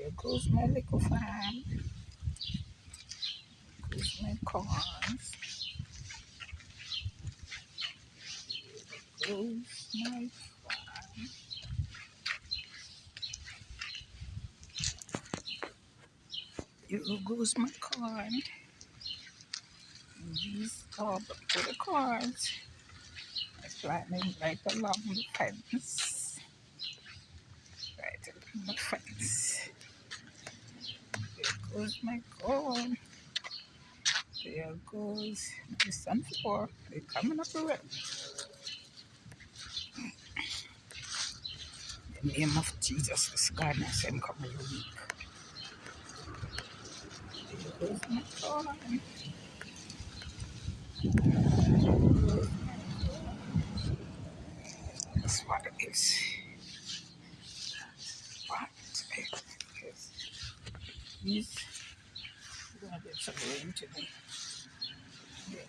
There goes my little farm. Goes my corns. Goes my farm. Here goes my corn. And these are the corns. I planted right along the fence. Right along the fence. There goes my corn. There goes my sunflower. They're coming up already. In the name of Jesus, this garden same come every week. There goes my corn. That's what it is. What it is. These gonna get some rain today.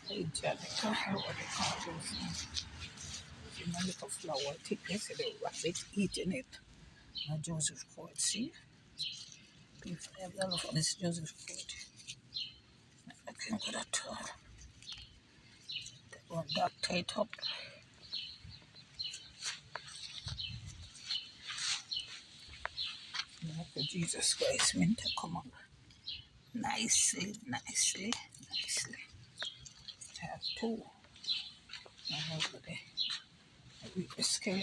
The Jamaican, what they call those. See my little flower thickness, the rabbit eating it. My Joseph fruit, see? If I have a lot of this Joseph fruit, not looking good at all. They want that tight up. Like the Jesus Christ meant to come up nicely, nicely, nicely. I have two. I have the skin.